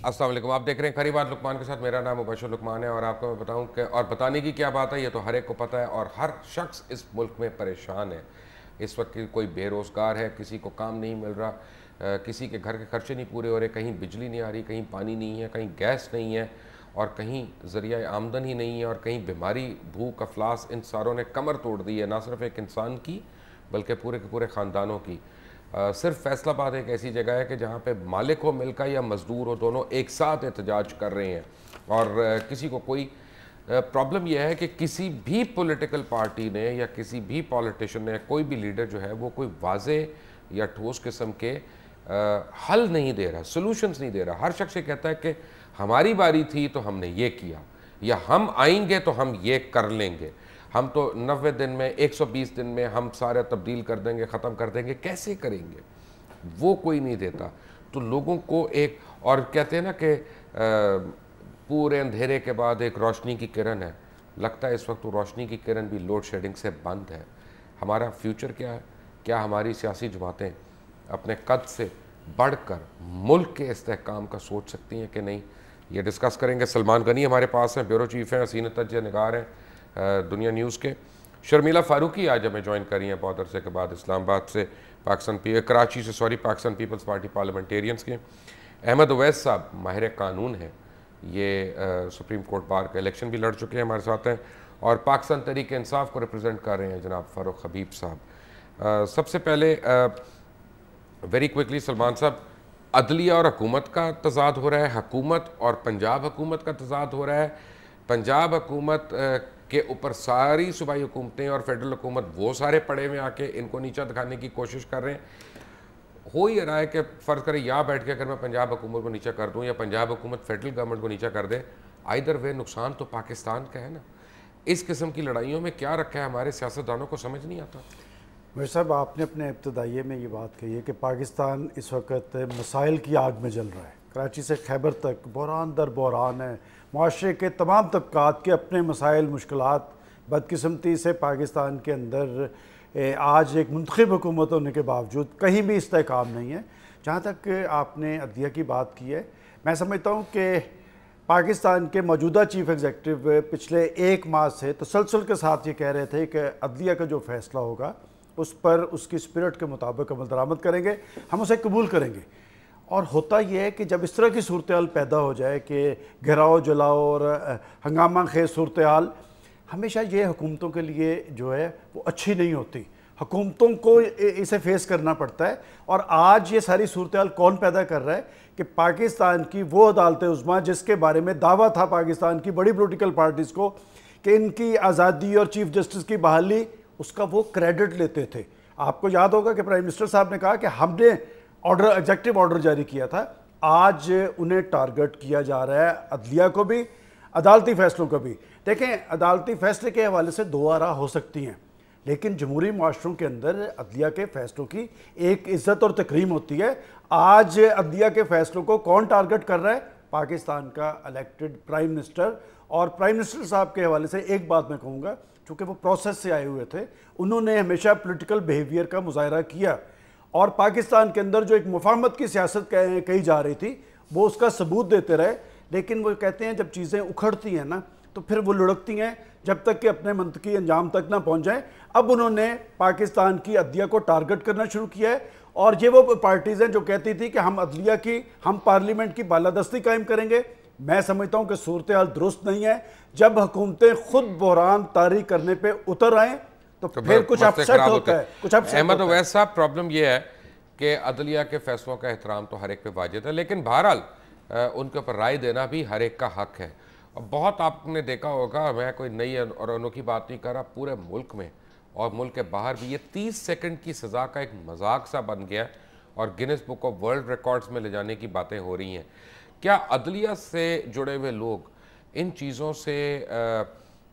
अस्सलाम वालेकुम। आप देख रहे हैं खरी बात लुकमान के साथ। मेरा नाम मुबशर लुकमान है और आपको मैं बताऊं कि और बताने की क्या बात है, ये तो हर एक को पता है और हर शख्स इस मुल्क में परेशान है। इस वक्त कोई बेरोज़गार है, किसी को काम नहीं मिल रहा, किसी के घर के खर्चे नहीं पूरे हो रहे, कहीं बिजली नहीं आ रही, कहीं पानी नहीं है, कहीं गैस नहीं है और कहीं ज़रिया आमदन ही नहीं है और कहीं बीमारी, भूख, अफलास, इन सारों ने कमर तोड़ दी है, ना सिर्फ एक इंसान की बल्कि पूरे के पूरे ख़ानदानों की। सिर्फ फैसलाबाद एक ऐसी जगह है कि जहाँ पे मालिक हो मिल का या मज़दूर हो, दोनों एक साथ एहतजाज कर रहे हैं और किसी को कोई प्रॉब्लम यह है कि किसी भी पॉलिटिकल पार्टी ने या किसी भी पॉलिटिशियन ने, कोई भी लीडर जो है वो कोई वाजे या ठोस किस्म के हल नहीं दे रहा, सोल्यूशंस नहीं दे रहा। हर शख्स ये कहता है कि हमारी बारी थी तो हमने ये किया, या हम आएंगे तो हम ये कर लेंगे, हम तो 90 दिन में, 120 दिन में हम सारा तब्दील कर देंगे, ख़त्म कर देंगे। कैसे करेंगे वो कोई नहीं देता। तो लोगों को एक, और कहते हैं ना कि पूरे अंधेरे के बाद एक रोशनी की किरण है। लगता है इस वक्त वो रोशनी की किरण भी लोड शेडिंग से बंद है। हमारा फ्यूचर क्या है? क्या हमारी सियासी जमातें अपने कद से बढ़कर मुल्क के इस्तेहकाम का सोच सकती हैं कि नहीं? ये डिस्कस करेंगे। सलमान गनी हमारे पास हैं, ब्यूरो चीफ़ हैं, हसीन तज्ज़िया निगार हैं दुनिया न्यूज़ के। शर्मिला फ़ारूकी आज हमें ज्वाइन करी हैं बहुत अरसे के बाद इस्लामाबाद से, कराची से, पाकिस्तान पीपल्स पार्टी पार्लियामेंटेरियंस के। अहमद उवैस साहब माहिर कानून हैं, ये सुप्रीम कोर्ट बार का इलेक्शन भी लड़ चुके हैं, हमारे साथ हैं और पाकिस्तान तहरीक इंसाफ को रिप्रेजेंट कर रहे हैं जनाब फ़ारूक हबीब साहब। सबसे पहले वेरी क्विकली सलमान साहब, अदलिया और हुकूमत का तजाद हो रहा है, हुकूमत और पंजाब हुकूमत का तजाद हो रहा है। पंजाब हुकूमत के ऊपर सारी सूबाई हुकूमतें और फेडरल हुकूमत वो सारे पड़े में आके इनको नीचा दिखाने की कोशिश कर रहे हैं। हो ही रहा है कि फ़र्ज़ करें यहाँ बैठ के अगर मैं पंजाब हुकूमत को नीचा कर दूँ या पंजाब हुकूमत फेडरल गवर्नमेंट को नीचा कर दे, आइदर वे नुकसान तो पाकिस्तान का है ना। इस किस्म की लड़ाइयों में क्या रखा है हमारे सियासतदानों को समझ नहीं आता। मेरे साहब, आपने अपने इब्तदाइये में ये बात कही है कि पाकिस्तान इस वक्त मसाइल की आग में जल रहा है। कराची से खैबर तक बहरान दर बहरान है। माशरे के तमाम तबकात के अपने मसाइल, मुश्किलात। बदकिस्मती से पाकिस्तान के अंदर आज एक मुंतखब हुकूमत होने के बावजूद कहीं भी इस्तेहकाम नहीं है। जहाँ तक आपने अदलिया की बात की है, मैं समझता हूँ कि पाकिस्तान के मौजूदा चीफ़ एग्जीक्यूटिव पिछले 1 माह से तसलसल के साथ ये कह रहे थे कि अदलिया का जो फ़ैसला होगा उस पर उसकी स्पिरिट के मुताबिक अमल दरामद करेंगे, हम उसे कबूल करेंगे। और होता यह है कि जब इस तरह की सूरत हाल पैदा हो जाए कि घेराव, जलाओ और हंगामा खेज सूरत हाल, हमेशा ये हुकूमतों के लिए जो है वो अच्छी नहीं होती। हुकूमतों को इसे फेस करना पड़ता है। और आज ये सारी सूरत हाल कौन पैदा कर रहा है कि पाकिस्तान की वो अदालत उज़्मा जिसके बारे में दावा था पाकिस्तान की बड़ी पोलिटिकल पार्टीज़ को कि इनकी आज़ादी और चीफ जस्टिस की बहाली, उसका वो क्रेडिट लेते थे। आपको याद होगा कि प्राइम मिनिस्टर साहब ने कहा कि हमने ऑर्डर, एग्जेक्टिव ऑर्डर जारी किया था। आज उन्हें टारगेट किया जा रहा है, अदलिया को भी, अदालती फैसलों को भी। देखें, अदालती फैसले के हवाले से दो आरा हो सकती हैं, लेकिन जमहूरी माशरों के अंदर अदलिया के फैसलों की एक इज्जत और तकरीम होती है। आज अदलिया के फैसलों को कौन टारगेट कर रहा है? पाकिस्तान का इलेक्टेड प्राइम मिनिस्टर। और प्राइम मिनिस्टर साहब के हवाले से एक बात मैं कहूँगा, चूँकि वो प्रोसेस से आए हुए थे, उन्होंने हमेशा पॉलिटिकल बिहेवियर का मुजाहरा किया और पाकिस्तान के अंदर जो एक मुफाहमत की सियासत कही जा रही थी वो उसका सबूत देते रहे। लेकिन वो कहते हैं जब चीज़ें उखड़ती हैं ना तो फिर वो लुढ़कती हैं जब तक कि अपने मंतकी अंजाम तक ना पहुंच जाएं। अब उन्होंने पाकिस्तान की अदलिया को टारगेट करना शुरू किया है और ये वो पार्टीज़ हैं जो कहती थी कि हम अदलिया की, हम पार्लियामेंट की बालादस्ती कायम करेंगे। मैं समझता हूँ कि सूरत हाल दुरुस्त नहीं है। जब हुकूमतें खुद बहरान तारी करने पर उतर आएँ तो फिर कुछ अपसेट होता है, कुछ अपसेट। अहमद उवैस साहब, प्रॉब्लम यह है कि अदलिया के फैसलों का एहतराम तो हर एक पे वाजिब है, लेकिन बहरहाल उनके ऊपर राय देना भी हर एक का हक है। और बहुत आपने देखा होगा, मैं कोई नई और अनोखी बात नहीं कर रहा, पूरे मुल्क में और मुल्क के बाहर भी ये 30 सेकंड की सज़ा का एक मजाक सा बन गया और Guinness book of world records में ले जाने की बातें हो रही हैं। क्या अदलिया से जुड़े हुए लोग इन चीज़ों से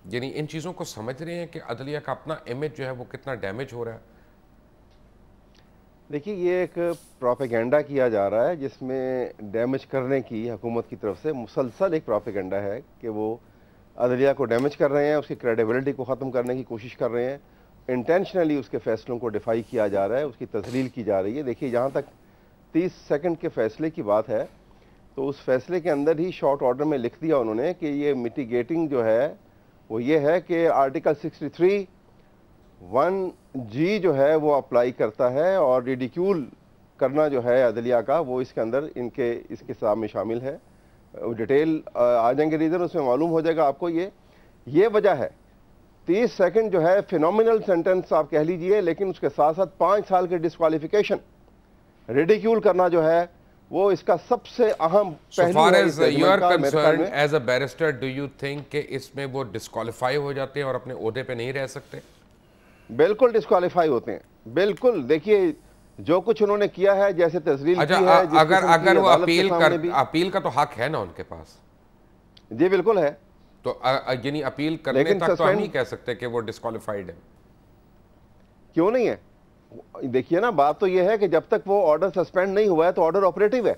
यानी इन चीज़ों को समझ रहे हैं कि अदलिया का अपना इमेज जो है वो कितना डैमेज हो रहा है? देखिए, ये एक प्रोपेगेंडा किया जा रहा है जिसमें डैमेज करने की हुकूमत की तरफ से मुसलसल एक प्रोपेगेंडा है कि वो अदलिया को डैमेज कर रहे हैं, उसकी क्रेडिबिलिटी को ख़त्म करने की कोशिश कर रहे हैं। इंटेंशनली उसके फ़ैसलों को डिफाई किया जा रहा है, उसकी तजलील की जा रही है। देखिए, जहाँ तक 30 सेकंड के फ़ैसले की बात है, तो उस फैसले के अंदर ही शॉर्ट ऑर्डर में लिख दिया उन्होंने कि ये मिटिगेटिंग जो है वो ये है कि आर्टिकल 63 1G जो है वो अप्लाई करता है और रिडिक्यूल करना जो है अदलिया का वो इसके अंदर इसके साथ में शामिल है। डिटेल आ जाएंगे रीज़न, उसमें मालूम हो जाएगा आपको। ये वजह है 30 सेकंड जो है फिनोमिनल सेंटेंस आप कह लीजिए, लेकिन उसके साथ साथ 5 साल के डिस्क्वालिफिकेशन, रिडिक्यूल करना जो है वो इसका सबसे अहम पहलू है। As a barrister do you think कि इसमें वो डिस्क्वालीफाई हो जाते हैं और अपने ओहदे पे नहीं रह सकते? बिल्कुल डिस्क्वालीफाई होते हैं, बिल्कुल। देखिए जो कुछ उन्होंने किया है, जैसे तस्रील की है, अगर वो अपील का तो हक है ना उनके पास। जी बिल्कुल है। तो यानी अपील करने तक तो हम नहीं कह सकते कि वो डिस्क्वालीफाइड है। क्यों नहीं है? देखिए ना, बात तो ये है कि जब तक वो ऑर्डर सस्पेंड नहीं हुआ है तो ऑर्डर ऑपरेटिव है।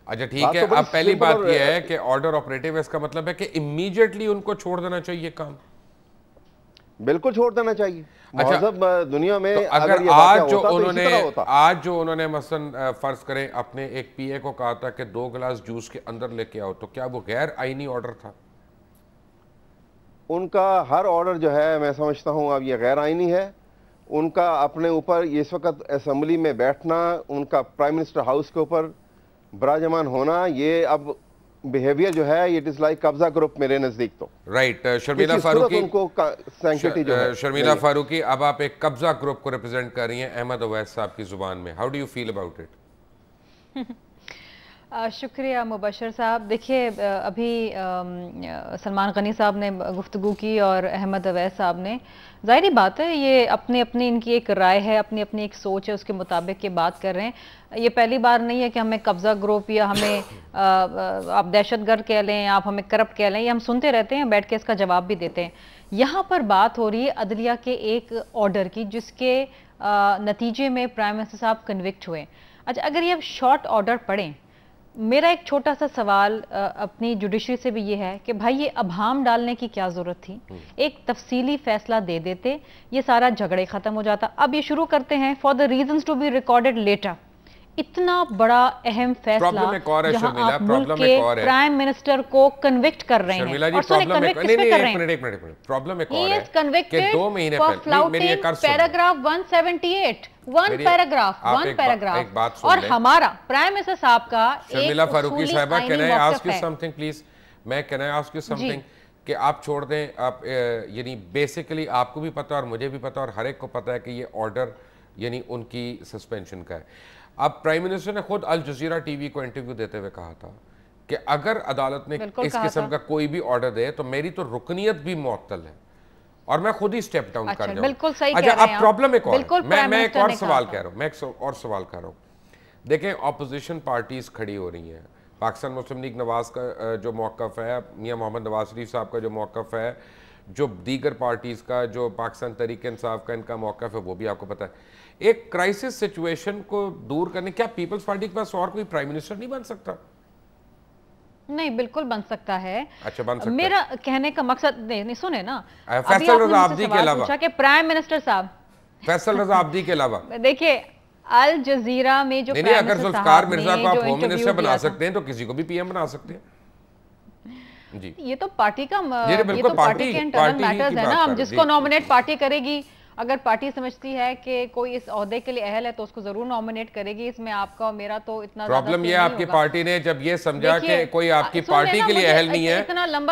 अच्छा ठीक है, अब पहली बात ये है कि ऑर्डर ऑपरेटिव है, इसका मतलब है कि इमीडिएटली उनको छोड़ देना चाहिए काम। बिल्कुल छोड़ देना चाहिए। अच्छा, दुनिया में तो अगर आज जो उन्होंने मसलन फर्ज करें अपने एक पीए को कहा था कि 2 गिलास जूस के अंदर लेके आओ, तो क्या वो गैर आईनी ऑर्डर था? उनका हर ऑर्डर जो है मैं समझता हूं अब ये गैर आईनी है। उनका अपने ऊपर इस वक्त असेंबली में बैठना, उनका प्राइम मिनिस्टर हाउस के ऊपर विराजमान होना, ये अब बिहेवियर जो है इट इज लाइक कब्जा ग्रुप मेरे नजदीक तो। राइट शर्मिला फारूकी, उनको सैंक्टिटी जो है। शर्मिला फारूकी, अब आप एक कब्जा ग्रुप को रिप्रेजेंट कर रही हैं अहमद अवैस साहब की जुबान में, how do you feel about it? शुक्रिया मुबशर साहब। देखिए अभी सलमान गनी साहब ने गुफ्तगू की और अहमद अवैस साहब ने, ज़ाहिरी बात है ये अपनी अपनी इनकी एक राय है, अपनी अपनी एक सोच है, उसके मुताबिक ये बात कर रहे हैं। ये पहली बार नहीं है कि हमें कब्ज़ा ग्रुप या हमें आप दहशतगर्द कह लें, आप हमें करप्ट कह लें, ये हम सुनते रहते हैं, बैठ के इसका जवाब भी देते हैं। यहाँ पर बात हो रही है अदलिया के एक ऑर्डर की जिसके नतीजे में प्राइम मिनिस्टर साहब कन्विक्ट हुए। अच्छा, अगर ये अब शॉर्ट ऑर्डर पढ़ें, मेरा एक छोटा सा सवाल अपनी जुडिशरी से भी ये है कि भाई ये अभाम डालने की क्या जरूरत थी? एक तफसीली फैसला दे देते, ये सारा झगड़े खत्म हो जाता। अब ये शुरू करते हैं for the reasons to be recorded later. इतना बड़ा अहम फैसला जहां आप मुल्क के प्राइम मिनिस्टर को कन्विक्ट कर रहे हैं, और सुनिए कन्विक्ट किस पे कर रहे हैं? प्रॉब्लम एक और है कि 2 महीने पहले पैराग्राफ 178 वन पैराग्राफ और हमारा प्राइम मिनिस्टर साहब का शर्मिला फारूकी साहिबा, can I ask you something please? Can I ask you something कि आप छोड़ दें, आप यानी बेसिकली आपको भी पता और मुझे भी पता और हर एक को पता है कि ये ऑर्डर यानी उनकी सस्पेंशन का है। अब प्राइम मिनिस्टर ने खुद अल जजीरा टीवी को इंटरव्यू देते हुए कहा था कि अगर अदालत ने इस किस्म का कोई भी ऑर्डर दे तो मेरी तो रुकनियत भी मुअत्तल है और मैं खुद ही स्टेप डाउन कर जाऊं। बिल्कुल सही अच्छा, अब प्रॉब्लम एक और, मैं एक और सवाल कह रहा हूं, मैं एक और सवाल कर रहा हूं। देखें, ऑपोजिशन पार्टीज खड़ी हो रही हैं। पाकिस्तान मुस्लिम लीग नवाज का जो मौक़िफ़ है, मियां मोहम्मद नवाज शरीफ साहब का जो मौक़िफ़ है, जो दीगर पार्टीज़ का, जो पाकिस्तान तहरीक इंसाफ का इनका मौक़िफ़ है, वो भी आपको पता है। एक क्राइसिस सिचुएशन को दूर करने, क्या पीपल्स पार्टी के पास और कोई प्राइम मिनिस्टर नहीं बन सकता? नहीं, बिल्कुल बन सकता है। अच्छा, बन सकता मेरा कहने का मकसद नहीं सुने ना, फैसल रजा आब्दी के अलावा प्राइम मिनिस्टर साहब, फैसल रजा आब्दी के अलावा देखिए अल जजीरा में जो नहीं, अगर जुल्फिकार मिर्जा को आप होम मिनिस्टर बना सकते हैं तो किसी को भी पीएम बना सकते हैं जी। ये तो पार्टी का, ये तो पार्टी के इंटरनल मैटर्स है ना। हम जिसको नॉमिनेट पार्टी करेगी, अगर पार्टी समझती है कि कोई इस ओहदे के लिए अहल है तो उसको जरूर नॉमिनेट करेगी। इसमें आपका और मेरा तो इतना प्रॉब्लम ये आपकी पार्टी ने जब ये समझा कि कोई आपकी पार्टी के लिए अहल नहीं है,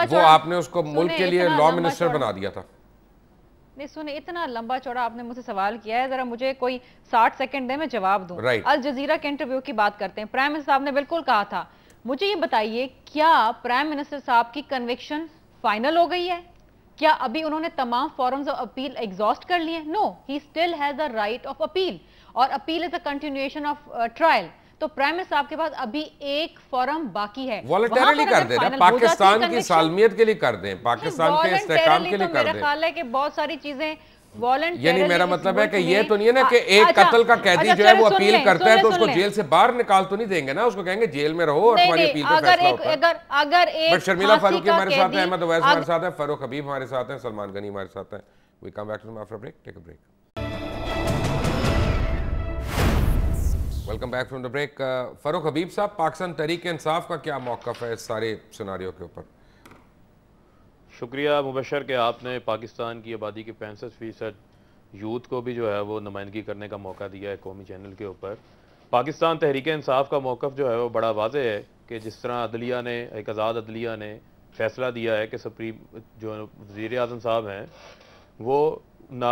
वो आपने उसको मुल्क के लिए लॉ मिनिस्टर बना दिया था। नहीं सुने, इतना लंबा चौड़ा आपने मुझसे सवाल किया है, जरा मुझे कोई 60 सेकंड दे, मैं जवाब दूं। अल जजीरा के इंटरव्यू की बात करते हैं। प्राइम मिनिस्टर साहब ने बिल्कुल कहा था, मुझे ये बताइए क्या प्राइम मिनिस्टर साहब की कन्विक्शन फाइनल हो गई है? क्या अभी उन्होंने तमाम फॉर्म्स ऑफ अपील एग्जॉस्ट कर लिए? No, he still has the right of appeal, और appeal is a continuation of trial. तो प्राइम मिनिस्टर साहब के पास अभी एक फॉर्म बाकी है, वॉलंटरली कर दें, पाकिस्तान की सालमियत के लिए कर दें, पाकिस्तान के इस्तेहकाम के लिए कर दें। मेरा ख्याल है कि बहुत सारी चीजें यानी मेरा मतलब है कि ये तो नहीं है ना कि एक कत्ल का कैदी जो है वो अपील करता है तो उसको जेल से बाहर निकाल तो नहीं देंगे ना, उसको कहेंगे जेल में रहो और तुम्हारी अपील पे फैसला होता है। अगर एक शर्मिला फारूकी हमारे साथ है, अहमद अवैस हमारे साथ है, फरूक हबीब हमारे साथ है, सलमान गनी हमारे साथ है। We come back to after break, take a break. Welcome back from the break. Farooq Habib साहब, पाकिस्तान तहरीक इंसाफ का क्या मौक़िफ़ है इस सारे सिनारियो के ऊपर? शुक्रिया मुबशर के आपने पाकिस्तान की आबादी के 65% यूथ को भी जो है वो नुमाइंदगी करने का मौका दिया है कौमी चैनल के ऊपर। पाकिस्तान तहरीक इंसाफ का मौक़िफ़ जो है वो बड़ा वाज़ेह है कि जिस तरह अदलिया ने, एक आज़ाद अदलिया ने फ़ैसला दिया है कि सुप्रीम जो वज़ीर आज़म साहब हैं वो ना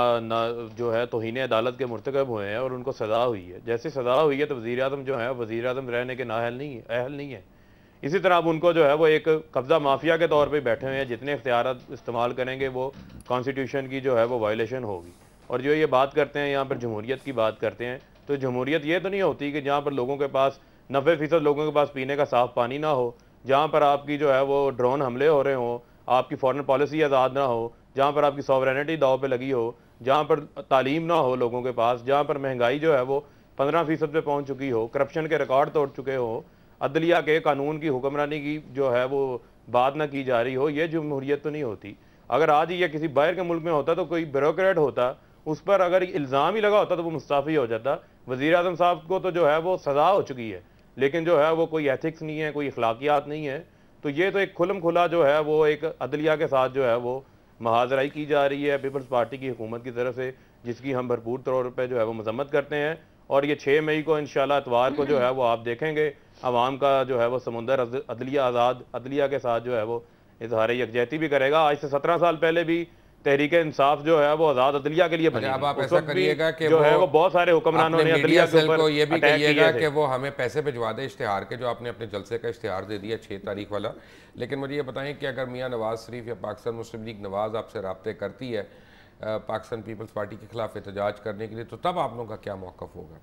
जो है तौहीन अदालत के मुर्तकब हुए हैं और उनको सज़ा हुई है। जैसे सज़ा हुई है तो वज़ीर आज़म जो है वज़ीर आज़म रहने के नाअहल नहीं है। इसी तरह अब उनको जो है वो एक कब्ज़ा माफिया के तौर पे बैठे हुए हैं। जितने इख्तियार इस्तेमाल करेंगे वो कॉन्स्टिट्यूशन की जो है वो वायलेशन होगी। और जो ये बात करते हैं यहाँ पर जमहूरियत की बात करते हैं, तो जमहूरियत ये तो नहीं होती कि जहाँ पर लोगों के पास 90% लोगों के पास पीने का साफ़ पानी ना हो, जहाँ पर आपकी जो है वो ड्रोन हमले हो रहे हों, आपकी फॉरेन पॉलिसी आज़ाद ना हो, जहाँ पर आपकी सॉवरेनिटी दाव पे लगी हो, जहाँ पर तालीम ना हो लोगों के पास, जहाँ पर महंगाई जो है वो 15% पे पहुँच चुकी हो, करप्शन के रिकॉर्ड तोड़ चुके हो, अदलिया के कानून की हुक्मरानी की जो है वो बात ना की जा रही हो, ये जमहूरियत तो नहीं होती। अगर आज ये किसी बाहर के मुल्क में होता तो कोई ब्यूरोक्रेट होता, उस पर अगर इल्ज़ाम ही लगा होता तो वो मुस्ताफ़ी हो जाता। वज़ीर आज़म साहब को तो जो है वो सज़ा हो चुकी है, लेकिन जो है वो कोई एथिक्स नहीं है, कोई अखलाकियात नहीं है। तो ये तो एक खुलम खुला जो है वो एक अदलिया के साथ जो है वो महाजराई की जा रही है पीपल्स पार्टी की हुकूमत की तरफ से, जिसकी हम भरपूर तौर पर जो है वो मजम्मत करते हैं। और ये 6 मई को इंशाल्लाह इतवार को जो है वो आप देखेंगे आवाम का जो है वो समुंदर अदलिया आज़ाद अदलिया के साथ जो है वो इजहार यकजहती भी करेगा। आज से 17 साल पहले भी तहरीक इंसाफ जो है वो आज़ाद अदलिया के लिए बनी। अब आप ऐसा करिएगा कि जो है वो बहुत सारे हुक्मरानों ने अदलिया के ऊपर ये भी कहिएगा कि वो हमें पैसे भिजवा दे इश्तिहार के, जो आपने अपने जलसे का इश्तिहार दे दिया 6 तारीख वाला। लेकिन मुझे ये बताएं कि अगर मियाँ नवाज शरीफ या पाकिस्तान मुस्लिम लीग नवाज आपसे राब्ते करती है पाकिस्तान पीपल्स पार्टी के खिलाफ एहतजाज करने के लिए, तो तब आप लोगों का क्या मौक़िफ़ होगा?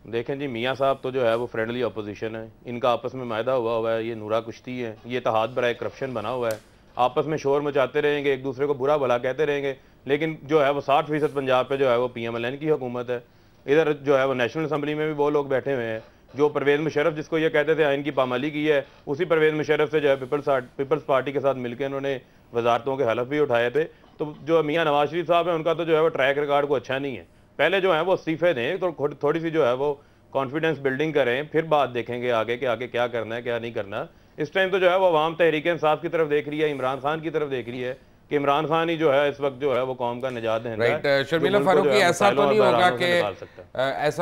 देखें जी, मियाँ साहब तो जो है वो फ्रेंडली अपोजिशन है, इनका आपस में मायदा हुआ है, ये नूरा कुश्ती है, ये इत्तेहाद बराए करप्शन बना हुआ है, आपस में शोर मचाते रहेंगे, एक दूसरे को बुरा भला कहते रहेंगे। लेकिन जो है वो 60% पंजाब पे जो है वो PMLN की हुकूमत है। इधर जो है वो नेशनल असम्बली में भी वो लोग बैठे हुए हैं जो परवेज़ मुशर्रफ जिसको ये कहते थे आइन की पामाली की है, उसी परवेज़ मुशर्रफ से जो है पीपल्स पार्टी के साथ मिलकर इन्होंने वजारतों के हलफ भी उठाए थे। तो जो मियाँ नवाज शरीफ साहब हैं उनका तो जो है वो ट्रैक रिकॉर्ड को अच्छा नहीं है। पहले जो है वो इस्तीफे दें, तो थोड़ी सी जो है वो कॉन्फिडेंस बिल्डिंग करें, फिर बात देखेंगे आगे कि आगे क्या करना है क्या नहीं करना। इस टाइम तो जो है वो अवाम तहरीक इंसाफ की तरफ देख रही है, इमरान खान की तरफ देख रही है कि इमरान खान ही जो है इस वक्त जो है वो कौम का निजात है। राइट शर्मिला फारूकी, ऐसा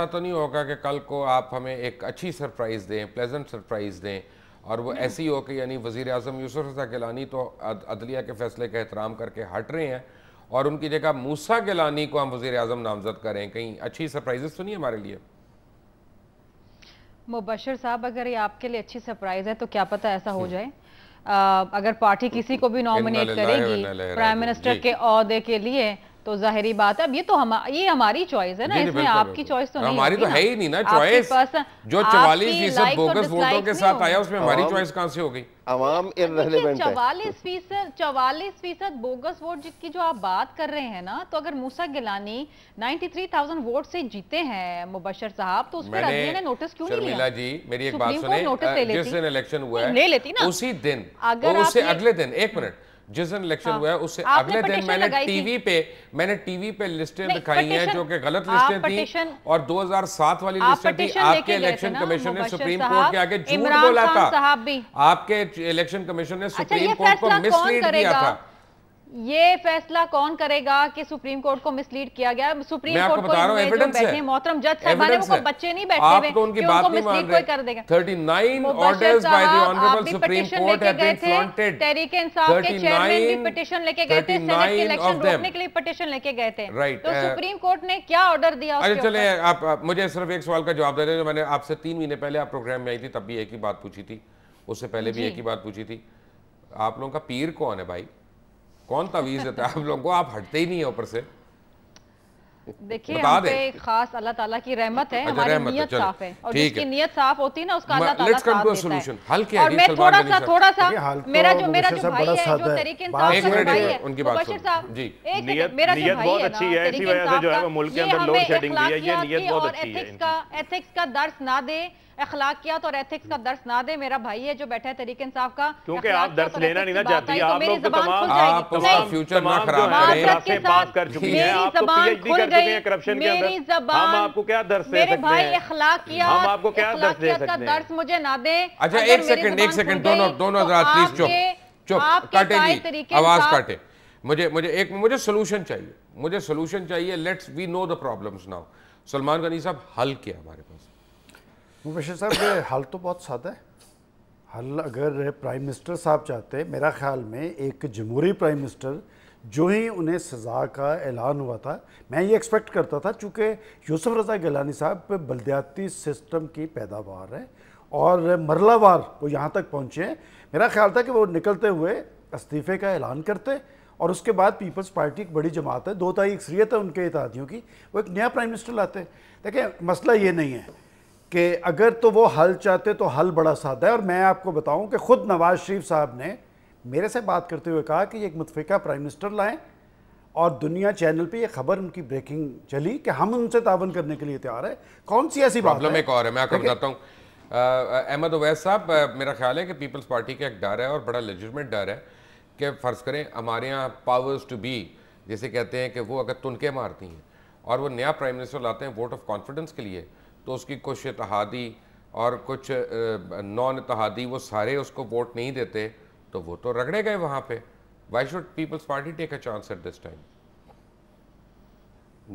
तो नहीं होगा कि कल को आप हमें एक अच्छी सरप्राइज़ दें, प्लेजेंट सरप्राइज़ दें, और वो ऐसी हो कि यानी वज़ीर आज़म यूसुफ रज़ा गिलानी तो अदलिया के फैसले का एहतराम करके हट रहे हैं और उनकी जगह मूसा गिलानी को हम वज़ीर आज़म नामज़द करें? कहीं अच्छी सरप्राइजेस तो नहीं हमारे लिए? मुबशर साहब, अगर ये आपके लिए अच्छी सरप्राइज है तो क्या पता ऐसा हो जाए। अगर पार्टी किसी को भी नॉमिनेट करेगी प्राइम मिनिस्टर के ओहदे के लिए तो जाहिरी बात है, अब ये हमारी चॉइस है ना, इसमें आपकी चॉइस तो नहीं, हमारी तो है ही नहीं ना चॉइस। जो 44% बोगस वोटों के साथ आया उसमें हमारी चॉइस कहां से हो गई? अवाम इररिलेवेंट है। 44% बोगस वोट की जो आप बात कर रहे हैं ना, तो अगर मूसा गिलानी 93,000 वोट से जीते हैं मुबशर साहब, तो उस पर अदलिया ने नोटिस क्यों नहीं लिया? जी मेरी एक बात सुने, जिस दिन इलेक्शन हुआ है ले लेती ना उसी दिन, उससे अगले दिन, एक मिनट, जिस दिन इलेक्शन हुआ है उससे अगले दिन मैंने टीवी पे लिस्टें दिखाई हैं जो कि गलत लिस्टें थी, और 2007 वाली लिस्टें थी। आपके इलेक्शन कमीशन ने सुप्रीम कोर्ट के आगे झूठ बोला था, आपके इलेक्शन कमीशन ने सुप्रीम कोर्ट को मिसलीड किया था। ये फैसला कौन करेगा कि सुप्रीम कोर्ट को मिसलीड किया गया? सुप्रीम कोर्ट को बैठे मोहतरम जज साहबान, वो बच्चे नहीं बैठे हुए तो उनकी बात नहीं मान रहे। 39 orders by the honourable supreme court have been flaunted. Tehreek Insaf के चेयरमैन भी पिटीशन लेके गए थे, सेनेट के इलेक्शन रोकने के लिए पिटीशन लेके गए थे। तो सुप्रीम कोर्ट ने क्या ऑर्डर दिया? अरे चले, आप मुझे सिर्फ एक सवाल का जवाब दे दें। मैंने आपसे 3 महीने पहले आप प्रोग्राम में आई थी, तब भी एक ही बात पूछी थी, उससे पहले भी एक ही बात पूछी थी। आप लोगों का पीर कौन है भाई? कौन तवीज़ देता है आप लोगों को? आप हटते ही नहीं है ऊपर से। देखिए हम पे खास अल्लाह ताला की रहमत है, हमारी नियत साफ है, और जिसकी नियत साफ होती है ना उसका अल्लाह ताला साथ देता है। हल क्या है? और मैं थोड़ा सा मेरा जो भाई है, जो तहरीक इंसाफ का भाई है, उनकी बात सुनो जी। मेरा जो भाई है ना, तहरीक इंसाफ का, ये हमें इखलाकियात की और एथिक्स का दर्स ना दे, अखलाकियात और एथिक्स का दर्स ना दे। मेरा भाई है जो बैठा है तहरीक इंसाफ का, क्योंकि आप दर्स लेना नहीं ना चाहती, तो आप मेरी लोग तो ज़बान खुल तमाम जाएगी। फ्यूचर ना तमाम खराब जो है करें। क्लासें पास कर चुकी हैं, आप तो पीएचडी कर चुके हैं करप्शन के मेरी अंदर, ज़बान, हम आपको क्या दर्स दे मेरे सकते भाई हैं? अखलाकियात, हम आपको क्या दर्स दे अखलाकियात का सकते हैं? दर्स मुझे ना दे। अच्छा अगर एक मेरी सेकंड ज़बान खुल गई, दोनों तो हजरात प्लीज आपके- चुप आपके काटे कायद जी, तरीके आवाज इंसाफ- काटे। मुझे सोल्यूशन चाहिए, मुझे सोल्यूशन चाहिए। Let's we know the problems now. Salman Ghani साहब, हल क्या हमारे पास? मुबशर साहब, ये हल तो बहुत सादा है। हल अगर प्राइम मिनिस्टर साहब चाहते, मेरा ख्याल में एक जमहूरी प्राइम मिनिस्टर, जो ही उन्हें सज़ा का ऐलान हुआ था, मैं ये एक्सपेक्ट करता था, चूँकि यूसुफ रज़ा गिलानी साहब बलदियाती सिस्टम की पैदावार है और मरलावार वो यहाँ तक पहुँचे हैं, मेरा ख्याल था कि वो निकलते हुए इस्तीफ़े का ऐलान करते और उसके बाद पीपल्स पार्टी एक बड़ी जमात है, 2 तिहाई अक्सरियत है उनके इत्तेहादियों की, वो एक नया प्राइम मिनिस्टर लाते। देखिए मसला ये नहीं है कि अगर तो वो हल चाहते तो हल बड़ा सादा है। और मैं आपको बताऊं कि ख़ुद नवाज शरीफ साहब ने मेरे से बात करते हुए कहा कि एक मुतफ़िका प्राइम मिनिस्टर लाएं, और दुनिया चैनल पे ये खबर उनकी ब्रेकिंग चली कि हम उनसे तावन करने के लिए तैयार है। कौन सी ऐसी बात है? प्रॉब्लम एक और है, मैं आपको बताता हूँ। अहमद अवैस साहब, मेरा ख्याल है कि पीपल्स पार्टी का एक डर है और बड़ा लेजिटिमेट डर है कि फ़र्ज़ करें हमारे यहाँ पावर्स टू बी जैसे कहते हैं कि वो अगर तुनके मारती हैं और वो नया प्राइम मिनिस्टर लाते हैं वोट ऑफ कॉन्फिडेंस के लिए, तो उसकी कुछ इत्तेहादी और कुछ नॉन इत्तेहादी वो सारे उसको वोट नहीं देते, तो वो तो रगड़े गए वहाँ पे। Why should Peoples Party take a chance at this time?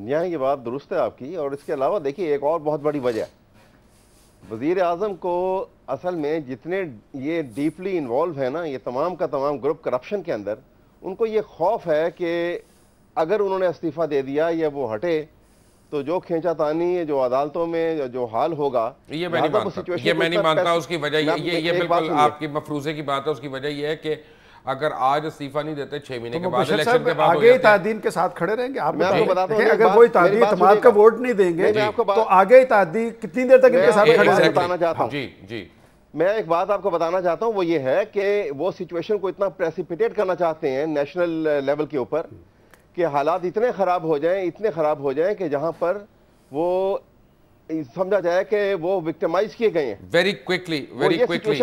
यहाँ ये बात दुरुस्त है आपकी। और इसके अलावा देखिए एक और बहुत बड़ी वजह, वज़ीर आज़म को असल में जितने ये डीपली इन्वॉल्व है ना, ये तमाम का तमाम ग्रुप करप्शन के अंदर, उनको ये खौफ है कि अगर उन्होंने इस्तीफ़ा दे दिया या वो हटे तो जो खींचातानी जो अदालतों में जो हाल होगा, ये मैं नहीं मानता। उसकी वजह ये बिल्कुल आपकी मफरूजे की बात है। उसकी वजह ये है कि अगर आज इस्तीफा नहीं देते 6 महीने के बाद इलेक्शन के बाद आगे इत्तेहादीन के साथ खड़े रहेंगे। आप मैं आपको बताता हूं, अगर वो इत्तेहादी इत्तेमाद का वोट नहीं देंगे तो आगे इत्तेहादी कितनी देर तक इनके साथ खड़े रहेंगे? बताना चाहता हूं जी जी, मैं एक बात आपको बताना चाहता हूं, वो ये है कि वो सिचुएशन को इतना प्रेसिपिटेट करना चाहते हैं नेशनल लेवल के ऊपर कि हालात इतने खराब हो जाएं कि जहां पर वो समझा जाए कि वो विक्टिमाइज किए गए हैं। वेरी क्विकली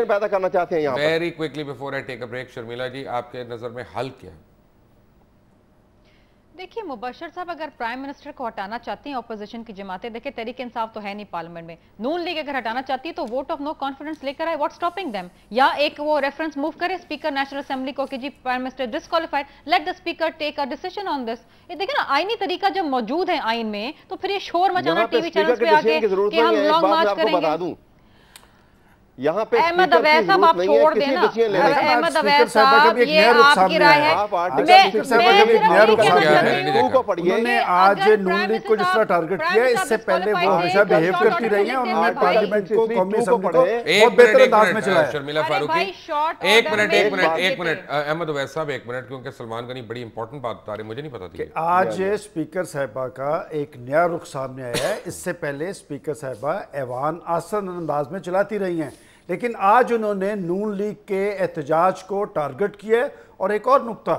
पैदा करना चाहते हैं यहाँ पर। Very quickly before I take a break, Sharmila ji आपके नजर में हल क्या है? देखिए मुबशर साहब, अगर प्राइम मिनिस्टर को हटाना चाहती हैं ऑपोजिशन की जमातें, देखिए तहरीक इंसाफ तो है नहीं पार्लियामेंट में, नून लीग अगर हटाना चाहती है तो वोट ऑफ नो कॉन्फिडेंस लेकर आए, व्हाट स्टॉपिंग देम? या एक वो रेफरेंस मूव करे स्पीकर नेशनल असेंबली को कि जी prime minister disqualified, let the speaker take a decision on this. ये देखिए ना, आईनी तरीका जब मौजूद है आइन में, तो फिर ये शोर मचाना टीवी चैनल्स पे आके कि हम लॉन्ग मार्च करेंगे। यहाँ पे अहमद अवैस साहब आप छोड़ देना, अहमद अवैस साहब ये आपकी राय है। उन्होंने आज नून लीग को जिस तरह टारगेट किया, इससे पहले वो हमेशा बिहेव करती रही हैं। उन्होंने पार्लियामेंट को, कौमी असेंबली को बहुत बेहतर अंदाज में चलाया। शर्मिला फारूकी, एक मिनट अहमद अवैस साहब, एक मिनट, क्योंकि सलमान गनी बड़ी इंपॉर्टेंट बात बता रहे, मुझे नहीं पता थी। आज स्पीकर साहिबा का एक नया रुख सामने आया है। इससे पहले स्पीकर साहिबा ऐवान आसान अंदाज में चलाती रही हैं, लेकिन आज उन्होंने नून लीग के एहतजाज को टारगेट किया। और एक और नुक्ता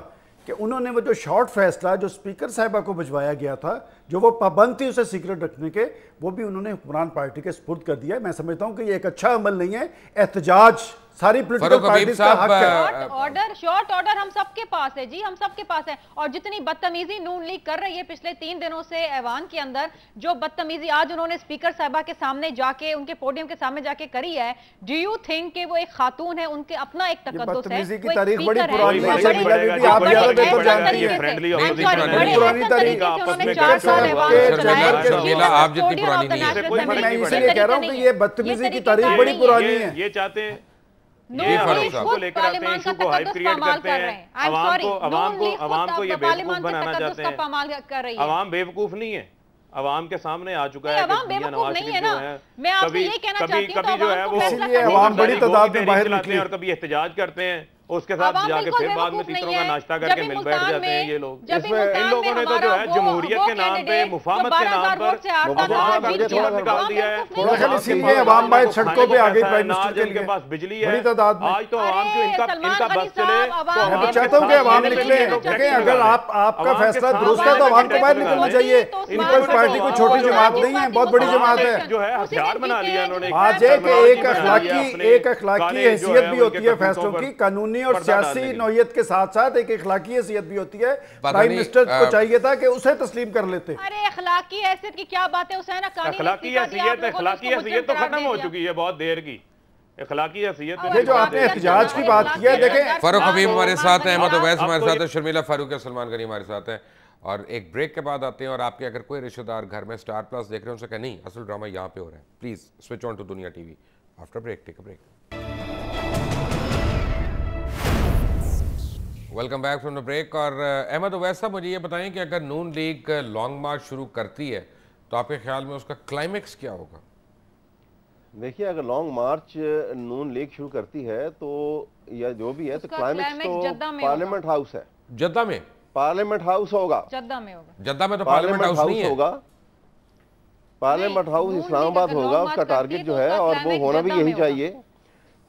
कि उन्होंने वो जो शॉर्ट फैसला जो स्पीकर साहिबा को भिजवाया गया था, जो वो पाबंद थी उसे सीक्रेट रखने के, वो भी उन्होंने हुक्मरान पार्टी के सुपुर्द कर दिया है। मैं समझता हूँ कि ये एक अच्छा अमल नहीं है। एहतजाज सारी पॉलिटिकल पार्टीज का हक है। शॉर्ट ऑर्डर हम सबके पास है जी, हम सबके पास है। और जितनी बदतमीजी नून लीग कर रही है पिछले 3 दिनों से ऐवान के अंदर, जो बदतमीजी आज उन्होंने स्पीकर साहिबा के सामने जाके, उनके पोडियम के सामने जाके करी है, डू यू थिंक कि वो एक खातून है, उनके अपना एक तकद्दुस है? बदतमीजी की तारीख बड़ी पुरानी है। आप जितनी पुरानी नहीं है, मैं इसलिए कह रहा हूँ कि ये बदतमीजी की तारीख बड़ी पुरानी है। ये चाहते हैं को लेकर आते हैं, इशू को हाइप क्रिएट करते हैं, अवाम को ये बेवकूफ बनाना चाहते हैं। अवाम बेवकूफ नहीं है, अवाम के सामने आ चुका है। अवाम बेवकूफ नहीं है ना, मैं आपसे ये कहना चाहती हूं, कभी जो है वो अवाम बड़ी तादाद में बाहर निकलते हैं और कभी एहतजाज करते हैं, उसके साथ जाके फिर बाद में तीसरों का नाश्ता करके मिल बैठ जाते हैं ये लोग। इसमें इन लोगों ने तो जो है जमहूरियत के नाम पे, मुफाहमत के नाम पर निकाल दिया है। इसीलिए अवाम बाहर सड़कों पे आ गई प्राइम मिनिस्टर के जिनके पास बिजली है, बड़ी तादाद में। आज तो आवाम को इनका बस चले तो मैं चाहता हूँ कि अवाम निकले। देखें, अगर आपका फैसला दुरुस्त है तो अवाम को बाहर निकलना चाहिए। पीपल्स पार्टी कोई छोटी जमात नहीं है, बहुत बड़ी जमात है। जो है हथियार बना लिया इन्होंने। आज एक अखलाकी हैसियत भी होती है फैसलों की, कानूनी और सियासी नौयत के साथ साथ एक अखलाकी हैसियत भी होती है। प्राइम मिनिस्टर को चाहिए था कि उसे तस्लीम कर लेते। अरे अखलाकी हैसियत की क्या बात है हुसैन? अखलाकी हैसियत तो खत्म हो चुकी है बहुत देर की। अखलाकी हैसियत ये जो आपने एहतजाज की बात की है, देखें फारूक हबीब हमारे साथ हैं, अहमद अवैस हमारे साथ है, शर्मिला फारूक है, सलमान गनी हमारे साथ हैं। और एक ब्रेक के बाद आते हैं और आपके अगर कोई रिश्तेदार घर में स्टार प्लस देख रहे हैं उनसे कहें नहीं, असल ड्रामा यहाँ पे हो रहा है, please switch on to Dunya TV. After break, take a break. Welcome back from the break. और अहमद अवैस साहब, मुझे ये बताएं कि अगर नून लीग लॉन्ग मार्च शुरू करती है तो आपके ख्याल में उसका क्लाइमेक्स क्या होगा? देखिए, अगर लॉन्ग मार्च नून लीग शुरू करती है तो या जो भी है तो क्लाइमेक्स तो पार्लियामेंट हाउस है। जद्दा में पार्लियामेंट हाउस होगा। जद्दा में होगा। जद्दा में तो पार्लियामेंट हाउस नहीं है। होगा पार्लियामेंट हाउस इस्लामाबाद होगा, उसका टारगेट जो है, और वो होना भी यही चाहिए।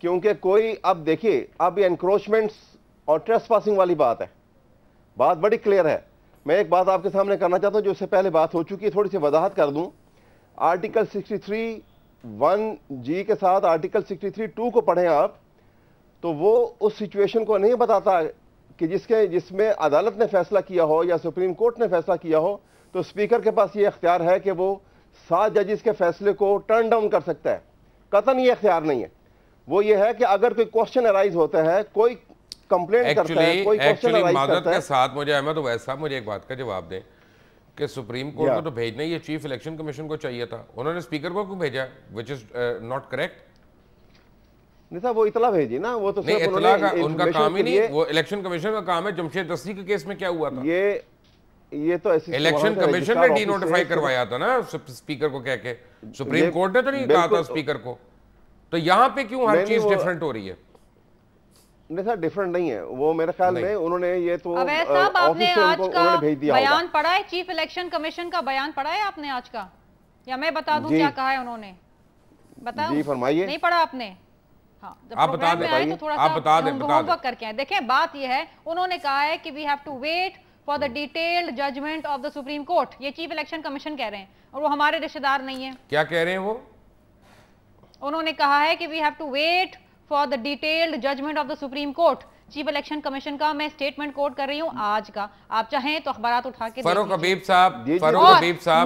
क्योंकि कोई, अब देखिए, अब ये एनक्रोचमेंट्स और ट्रेसपासिंग वाली बात है, बात बड़ी क्लियर है। मैं एक बात आपके सामने करना चाहता हूं जो इससे पहले बात हो चुकी है, थोड़ी सी वजाहत कर दूं। आर्टिकल 63(1)(g) के साथ आर्टिकल 63(2) को पढ़ें आप, तो वो उस सिचुएशन को नहीं बताता कि जिसमें अदालत ने फैसला किया हो या सुप्रीम कोर्ट ने फैसला किया हो, तो स्पीकर के पास ये इख्तियार है कि वो 7 जजेस के फैसले को टर्न डाउन कर सकता है। कतन ये इख्तियार नहीं है। वो ये है कि अगर कोई क्वेश्चन अराइज होता है, कोई कंप्लेंट करता है, कोई क्वेश्चन अराइज करता है। के साथ मुझे अहमद अवैस साहब मुझे एक बात का जवाब दें कि सुप्रीम कोर्ट को तो भेजना ही चीफ इलेक्शन कमीशन को चाहिए था, उन्होंने स्पीकर को क्यों भेजा, व्हिच इज नॉट करेक्ट? नहीं साहब, वो इतला भेजी ना, वो तो सिर्फ उनका काम ही नहीं, वो इलेक्शन कमीशन का काम है। जमशेद दस्ती के केस में क्या हुआ था? ये तो ऐसी इलेक्शन कमीशन ने डीनोटिफाई करवाया था ना स्पीकर को कह के, सुप्रीम कोर्ट ने तो नहीं कहा था स्पीकर को। तो यहाँ पे क्यों हर चीज डिफरेंट हो रही है? नहीं सर, डिफरेंट नहीं है वो, मेरे ख्याल में उन्होंने ये तो अवैस साहब, आपने आज का भेज दिया बयान पढ़ा है? चीफ इलेक्शन कमीशन का बयान पढ़ा है आपने आज का, या मैं बता दूं क्या कहा है उन्होंने? बताओ जी, फरमाइए। नहीं पढ़ा आपने? हाँ, जब आप बता दें, तो थोड़ा सा होमवर्क करके आए। देखिए, बात यह है, उन्होंने कहा है कि we have to wait for the detailed judgement of the Supreme Court. ये चीफ इलेक्शन कमीशन कह रहे हैं और वो हमारे रिश्तेदार नहीं है। क्या कह रहे हैं वो? उन्होंने कहा है कि we have to wait for the detailed judgement of the Supreme Court. Chief election commission का मैं स्टेटमेंट कोट कर रही हूँ आज का, आप चाहें तो अखबारात उठा के फारूक हबीब साहब,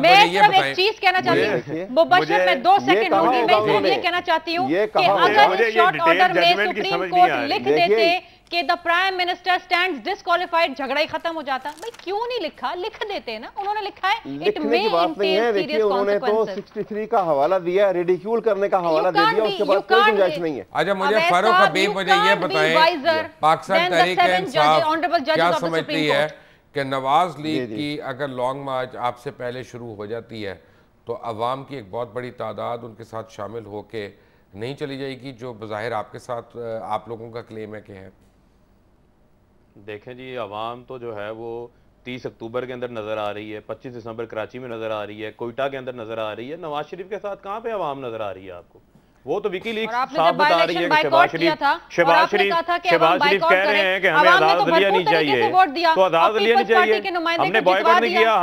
मैं सिर्फ एक चीज कहना चाहती हूँ मुबशर, मैं 2 सेकंड होगी, मैं सिर्फ ये कहना चाहती हूँ कि अगर शॉर्ट ऑर्डर में सुप्रीम कोर्ट लिख देते कि the prime minister stands disqualified, झगड़ा ही खत्म हो जाता। भाई क्यों नहीं लिखा? लिख देते ना, उन्होंने लिखा है it may Intel serious consequences. 63 का हवाला दिया, रिडिक्यूल करने का हवाला दे दिया, उसके बाद कोई गुंजाइश नहीं है। अच्छा, मुझे फारूक हबीब मुझे ये बताएं, पाकिस्तान तहरीक-ए-इंसाफ क्या समझती है कि नवाज लीग की अगर लॉन्ग मार्च आपसे पहले शुरू हो जाती है तो अवाम की एक बहुत बड़ी तादाद उनके साथ शामिल होके नहीं चली जाएगी, जो बज़ाहिर आपके साथ आप लोगों का क्लेम है कि है? देखें जी, अवाम तो जो है वो 30 अक्टूबर के अंदर नजर आ रही है, 25 दिसंबर कराची में नजर आ रही है, कोयटा के अंदर नजर आ रही है। नवाज शरीफ के साथ कहाँ पे अवाम नजर आ रही है आपको? वो तो विकीलीक्स साफ बता रही है कि शहबाज शरीफ कह रहे हैं कि हमें आजाद अदलिया नहीं चाहिए, तो आजाद अदलिया नहीं चाहिए। हमने बॉयकॉट नहीं किया,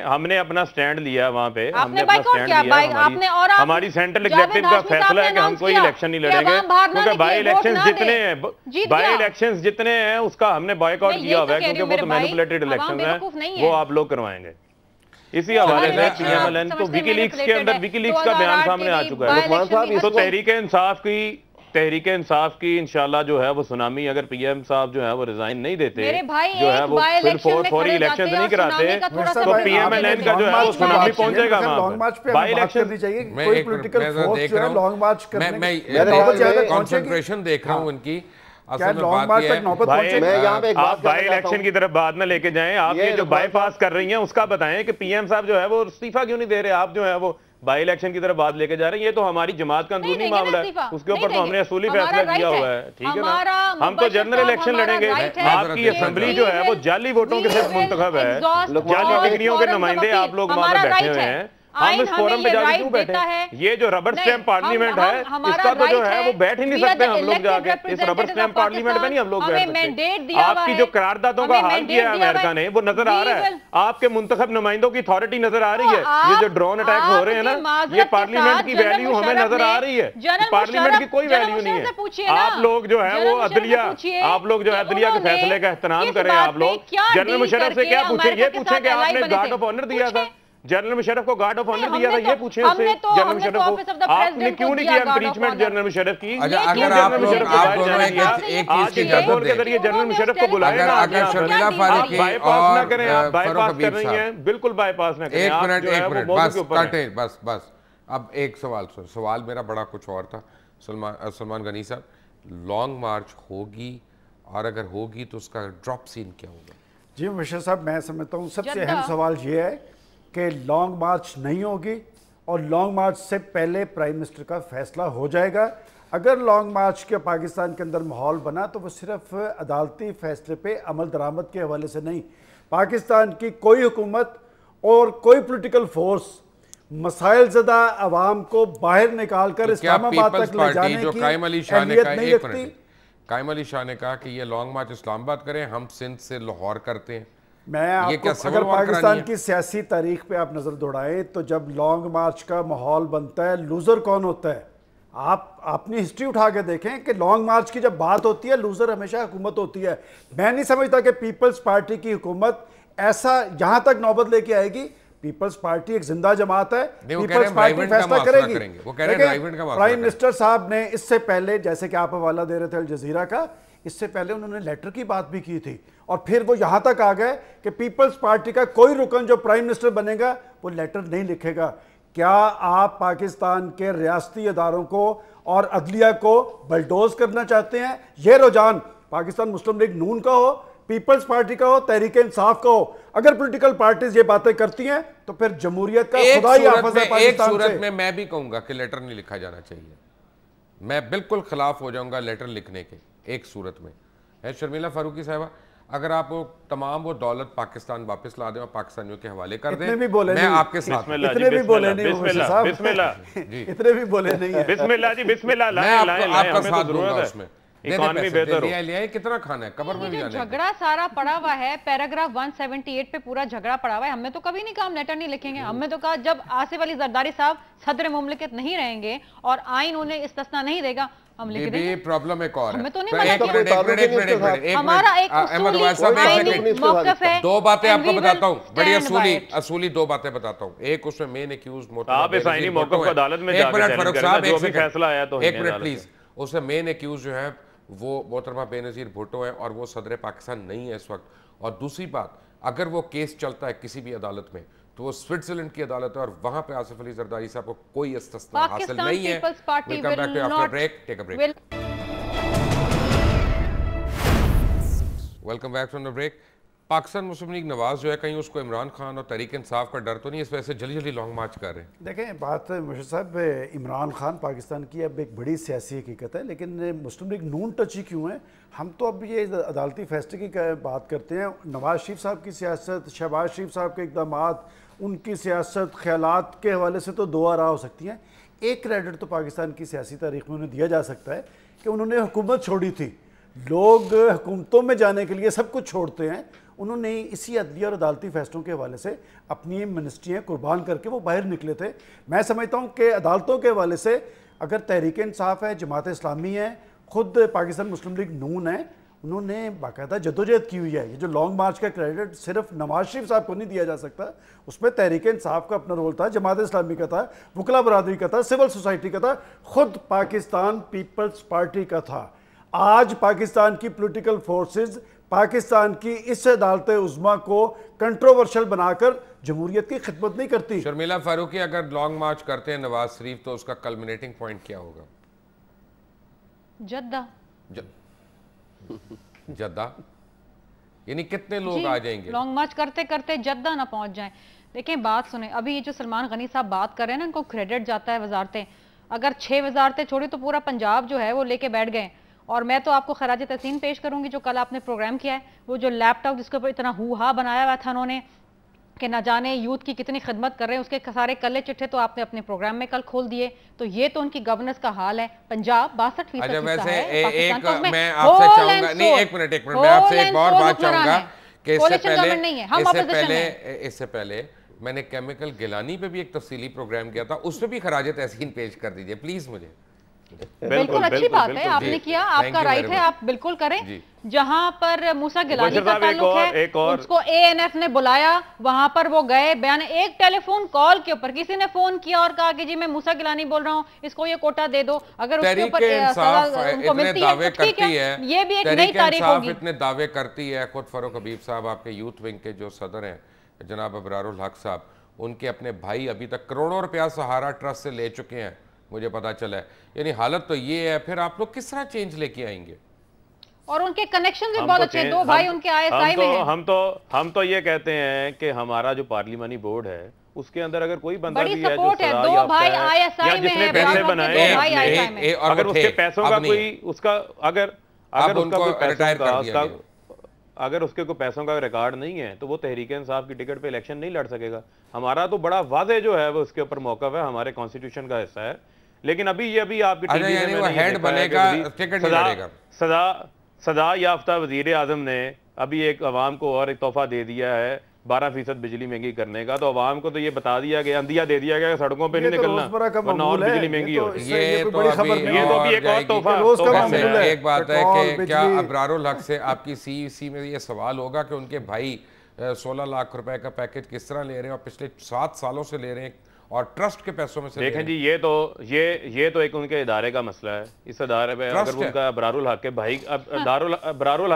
हमने अपना स्टैंड लिया वहाँ पे, हमने अपना स्टैंड लिया। हमारी सेंट्रल एग्जीक्यूटिव का फैसला है कि हम कोई इलेक्शन नहीं लड़ेंगे, क्योंकि बाई इलेक्शन जितने हैं उसका हमने बॉयकॉट किया हुआ है, क्योंकि वो तो मैनिपुलेटेड इलेक्शन है, वो आप लोग करवाएंगे। इसी हवाले से पीएमएलएन तो विकीलीक्स के अंदर विकीलीक्स का बयान सामने आ चुका है। तो तहरीक इंसाफ की इंशाल्लाह जो है वो सुनामी, अगर पीएम साहब जो है वो रिजाइन नहीं देते, जो है वो फिर फौरी इलेक्शन नहीं कराते, तो पीएमएलएन का जो है वो सुनामी पहुंचेगा वहां पे। बाई इलेक्शन मैं कंसंट्रेशन देख रहा हूँ उनकी। असल में बात ये है, आप बाई इलेक्शन की तरफ बाद में लेके जाएं। आप ये जो बाईपास कर रही हैं उसका बताएं कि पीएम साहब जो है वो इस्तीफा क्यों नहीं दे रहे? आप जो है वो बाई इलेक्शन की तरफ बात लेके जा रहे हैं। ये तो हमारी जमात का अंदरूनी मामला है, उसके ऊपर तो हमने असूली फैसला किया हुआ है, ठीक है ना। हम तो जनरल इलेक्शन लड़ेंगे। आपकी असेंबली जो है वो जाली वोटों के साथ मुंतखब है, जाली डिग्रियों के नुमाइंदे आप लोग वहां पर बैठे हुए हैं। हम इस फोरम पे जाके क्यों बैठे? ये जो रबर स्टैम्प पार्लियामेंट है, इसका तो जो है वो बैठ ही नहीं सकते हम लोग जाके। इस रबर स्टैम्प पार्लियामेंट में नहीं हम लोग बैठ सकते। आपकी जो करारदादों का हाल किया है अमेरिका ने, वो नजर आ रहा है। आपके मुंतखब नुमाइंदों की अथॉरिटी नजर आ रही है। ये जो ड्रोन अटैक हो रहे हैं ना, ये पार्लियामेंट की वैल्यू हमें नजर आ रही है। पार्लियामेंट की कोई वैल्यू नहीं है। आप लोग जो है वो अदलिया, आप लोग जो है अदलिया के फैसले का एहतराम करें। आप लोग जनरल मुशर्रफ से क्या पूछे? ये पूछे कि आपने गार्ड ऑफ ऑनर दिया था, जनरल मुशर्रफ को गार्ड ऑफ ऑनर दिया था, ये पूछे उससे जनरल मुशर्रफ को आपने क्यों नहीं किया इम्पीचमेंट जनरल मुशर्रफ की? अगर आप दोनों एक चीज की इजाजत के जरिए जनरल मुशर्रफ को बुलाएं ना, अगर शर्मिला फारूकी बाईपास ना करें, आप बाईपास कर रही हैं, बिल्कुल बाईपास ना करें। एक मिनट बस काटे, बस अब एक सवाल मेरा बड़ा कुछ और था। सलमान गनी साहब, लॉन्ग मार्च होगी और अगर होगी तो उसका ड्रॉप सीन क्या होगा? जी मुबशर साहब, मैं समझता हूँ सबसे अहम सवाल ये है कि लॉन्ग मार्च नहीं होगी और लॉन्ग मार्च से पहले प्राइम मिनिस्टर का फैसला हो जाएगा। अगर लॉन्ग मार्च के पाकिस्तान के अंदर माहौल बना तो वो सिर्फ अदालती फैसले पे अमल दरामद के हवाले से नहीं, पाकिस्तान की कोई हुकूमत और कोई पॉलिटिकल फोर्स मसाइल ज़दा अवाम को बाहर निकाल कर इस्लामाबाद तक ले जाने की अहलियत नहीं रखती। कायम अली शाह ने कहा कि ये लॉन्ग मार्च इस्लामाबाद करें, हम सिंध से लाहौर करते हैं। मैं आपको अगर पाकिस्तान की सियासी तारीख पे आप नज़र दौड़ाएं तो जब लॉन्ग मार्च का माहौल बनता है लूज़र कौन होता है? आप अपनी हिस्ट्री उठा के देखें कि लॉन्ग मार्च की जब बात होती है लूज़र हमेशा हुकूमत होती है। मैं नहीं समझता कि पीपल्स पार्टी की हुकूमत ऐसा यहाँ तक नौबत लेके आएगी। पीपल्स पार्टी एक जिंदा जमात है, पीपल्स पार्टी फैसला करेगी। प्राइम मिनिस्टर साहब ने इससे पहले, जैसे कि आप हवाला दे रहे थे अल जजीरा का, इससे पहले उन्होंने लेटर की बात भी की थी और फिर वो यहां तक आ गए कि पीपल्स पार्टी का कोई रुकन जो प्राइम मिनिस्टर बनेगा वो लेटर नहीं लिखेगा। क्या आप पाकिस्तान के रियासती इदारों को और अदलिया को बलडोज करना चाहते हैं? ये रुझान पाकिस्तान मुस्लिम लीग नून का हो, पीपल्स पार्टी का हो, तहरीक इंसाफ का हो, अगर पॉलिटिकल पार्टीज ये बातें करती हैं तो फिर जमहूरियत का खुदा ही हाफिज़ है पाकिस्तान से। एक सूरत में मैं भी कहूंगा कि लेटर नहीं लिखा जाना चाहिए, मैं बिल्कुल खिलाफ हो जाऊंगा लेटर लिखने के। एक सूरत में है शर्मिला फारूकी साहबा, अगर आप वो तमाम वो दौलत पाकिस्तान वापस ला दें और पाकिस्तानियों के हवाले कर दें, भी बोले मैं आपके साथ। इतने भी बोले नहीं साहब, इतने भी बोले नहीं है। बिस्मिल्लाह जी, बिस्मिल्लाह, मैं आपका साथ दूंगा उसमें। इकोनॉमी बेहतर हो, कितना खाना है कब्र में भी जाने। झगड़ा सारा पड़ा हुआ है, पैराग्राफ 178 पे पूरा झगड़ा पड़ा हुआ है। हमने तो कभी नहीं कहा हम लेटर नहीं लिखेंगे। हमने तो कहा जब आसिफ अली जरदारी साहब सदर मुमलिकत नहीं रहेंगे और आइन उन्हें इस्तिस्ना नहीं देगा, हम लिख देंगे। प्रॉब्लम एक और है, हमें तो नहीं मना। हमारा एक मौक़िफ़ है। दो बातें आपको बताता हूँ, बड़ी असूली दो बातें बताता हूँ। एक उसमें मेन एक्यूज अदालत में एक मिनट फरूक साहब, एक फैसला आया तो एक मिनट प्लीज। उसमें मेन एक्यूज जो है वो मोहतरमा बेनज़ीर भुट्टो है और वो सदर पाकिस्तान नहीं है इस वक्त। और दूसरी बात, अगर वो केस चलता है किसी भी अदालत में तो वो स्विट्जरलैंड की अदालत है और वहां पे आसिफ अली जरदारी साहब को कोई इस्तिस्ना हासिल नहीं है। Welcome back to after break, take a break. Welcome back from the break. Pakistan Muslim League Nawaz जो है, कहीं उसको इमरान खान और तहरीक इंसाफ का डर तो नहीं, इस वजह से जल्दी जल्दी लॉन्ग मार्च कर रहे हैं? देखें, बात मुशर्रफ साहब, इमरान खान पाकिस्तान की अब एक बड़ी सियासी हकीकत है, लेकिन मुस्लिम लीग नून टची क्यों है? हम तो अब ये अदालती फैसले की बात करते हैं। नवाज शरीफ साहब की सियासत, शहबाज शरीफ साहब के इक़दामात, उनकी सियासत ख्यालात के हवाले से तो दो आरा हो सकती हैं। एक क्रेडिट तो पाकिस्तान की सियासी तारीख में उन्हें दिया जा सकता है कि उन्होंने हुकूमत छोड़ी थी। लोग हुकूमतों में जाने के लिए सब कुछ छोड़ते हैं, उन्होंने इसी अदलिया और अदालती फैसलों के हवाले से अपनी मिनिस्ट्रियाँ कुर्बान करके वो बाहर निकले थे। मैं समझता हूँ कि अदालतों के हवाले से अगर तहरीक इंसाफ है, जमात इस्लामी है, खुद पाकिस्तान मुस्लिम लीग नून है, उन्होंने बाकायदा जद्दोजहद की हुई है। ये जो लॉन्ग मार्च का क्रेडिट सिर्फ नवाज शरीफ साहब को नहीं दिया जा सकता, उसमें तहरीक इंसाफ का अपना रोल था, जमात इस्लामी का था, वकला बरादरी का था, सिविल सोसाइटी का था, खुद पाकिस्तान पीपल्स पार्टी का था। आज पाकिस्तान की पॉलिटिकल फोर्सेस पाकिस्तान की इस अदालत उज़्मा को कंट्रोवर्शियल बनाकर जमहूरियत की खिदमत नहीं करती। शर्मिला फारूकी, अगर लॉन्ग मार्च करते हैं नवाज शरीफ तो उसका कल्मिनेटिंग पॉइंट क्या होगा? जद्दा। जद्दा यानी कितने लोग आ जाएंगे? लॉन्ग मार्च करते करते जद्दा ना पहुंच जाएं। देखिए बात सुने, अभी ये जो सलमान गनी साहब बात कर रहे हैं ना, इनको क्रेडिट जाता है वजारतें, अगर 6 वजारतें छोड़ी तो पूरा पंजाब जो है वो लेके बैठ गए। और मैं तो आपको खराज तहसीन पेश करूंगी जो कल आपने प्रोग्राम किया है, वो जो लैपटॉप जिसके ऊपर इतना हु-हा बनाया हुआ था उन्होंने कि ना जाने यूथ की कितनी खिदमत कर रहे हैं, उसके सारे कल्ले चिट्ठे तो आपने अपने प्रोग्राम में कल खोल दिए। तो ये तो उनकी गवर्नेंस का हाल है। पंजाब 62% अच्छा, वैसे एक मैं आपसे चाहूंगा, नहीं एक मिनट मैं आपसे एक और बात चाहूंगा कि इससे पहले मैंने केमिकल गिलानी पे भी एक तफसीली प्रोग्राम किया था, उस पर भी खराज तहसीन पेश कर दीजिए प्लीज मुझे। बिल्कुल अच्छी बात है, आपने किया, आपका राइट है, आप बिल्कुल करें। जहां पर मूसा गिलानी का ताल्लुक है, उसको एएनएफ ने बुलाया, वहां पर वो गए, बयान एक टेलीफोन कॉल के ऊपर किसी ने फोन किया और कहा कि जी मैं मूसा गिलानी बोल रहा हूं, इसको ये कोटा दे दो। अगर उसके ऊपर उनको मिलती है तो ठीक है, ये भी एक नई तारीख होगी। इतने दावे करती है, खुद फारूक हबीब साहब आपके यूथ विंग के जो सदर हैं जनाब अबरारुल हक साहब, उनके अपने भाई अभी तक करोड़ों रुपया सहारा ट्रस्ट से ले चुके हैं, मुझे पता चला है। यानी हालत तो ये है, फिर आप लोग किस तरह चेंज लेके आएंगे? और उनके कनेक्शन भी बहुत अच्छे हैं, दो भाई उनके आईएसआई में हैं। हम तो ये कहते हैं कि हमारा जो पार्लियामानी बोर्ड है उसके अंदर अगर कोई बंदा भी है जो दो भाई आईएसआई में हैं, पैसे बनाए, अगर उसके पैसों का कोई उसका अगर उसके कोई पैसों का रिकॉर्ड नहीं है तो वो तहरीक इंसाफ की टिकट पे इलेक्शन नहीं लड़ सकेगा। हमारा तो बड़ा वाज़ेह जो है वो उसके ऊपर मौक़िफ़ है, हमारे कॉन्स्टिट्यूशन का हिस्सा है। लेकिन अभी आपकी टीवी में हेड बनेगा, टिकट नहीं लड़ेगा। सजा याफ्ता वजीर आजम ने अभी एक अवाम को और एक तोहफा दे दिया है 12% बिजली महंगी करने का। तो अवाम को तो ये बता दिया गया, अंदिया दे दिया गया, सड़कों पे नहीं निकलना वरना और बिजली महंगी हो। ये तो अभी एक और तोहफा। एक बात है कि क्या अबरारुल हक से आपकी सीईसी में ये सवाल होगा कि उनके भाई 16 लाख रुपए का पैकेज किस तरह ले रहे हैं और पिछले 7 सालों से ले रहे हैं और ट्रस्ट के पैसों में से? देखें जी, ये तो एक उनके इदारे का मसला है। इस इदारे में अगर उनका अबरारुल हक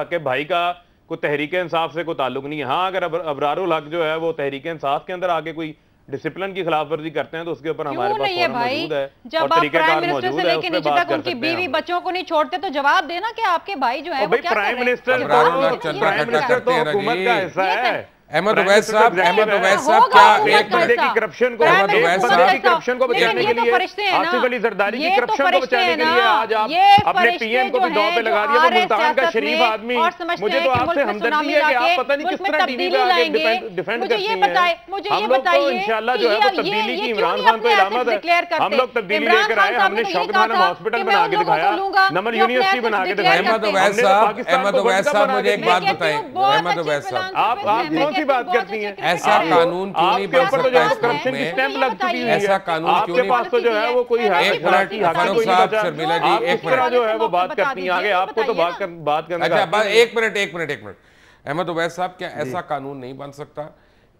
के भाई का कोई तहरीक इंसाफ से कोई ताल्लुक नहीं है। हाँ, अगर अबरारुल हक जो है वो तहरीक इंसाफ के अंदर आके कोई डिसिप्लिन की खिलाफवर्जी करते हैं तो उसके ऊपर हमारे पास फौरन मौजूद है और तरीकाकार मौजूद है, उस पे बात कर सकते हैं। बीवी बच्चों को नहीं छोड़ते तो जवाब देना कि आपके भाई जो है वो क्या कर रहे हैं। प्राइम मिनिस्टर तो हुकूमत का हिस्सा है। अहमद उवैस साहब क्या एक बंदे की करप्शन को बचाने के लिए, आसिफ अली जरदारी की करप्शन को बचाने के लिए आज आप अपने पीएम को भी दांव पे लगा दिया। वो मुल्तान का शरीफ आदमी, मुझे तो आपसे हमदर्दी है कि आप पता नहीं किस तरह टीवी पे आके डिफेंड करती हैं। हम लोग तो इंशाल्लाह जो है वो तब्दीली की इमरान खान को इलामत है। हम लोग तब्दीली लेकर आए, हमने शौकत खाना हॉस्पिटल बना के दिखाया, नमन यूनिवर्सिटी बना के दिखाया। अहमद उवैस साहब मुझे एक बात बताएं, अहमद उवैस साहब आप बात करती हैं, ऐसा कानून क्यों नहीं बन सकता इस करप्शन की स्टैंप लग चुकी है? ऐसा कानून क्यों नहीं? आपके पास तो जो है वो कोई फारूक साहब, शर्मिला जी एक मिनट जो है वो बात करती हैं, आगे आपको तो बात करना। अच्छा एक मिनट अहमद उवैस साहब, क्या ऐसा कानून नहीं बन सकता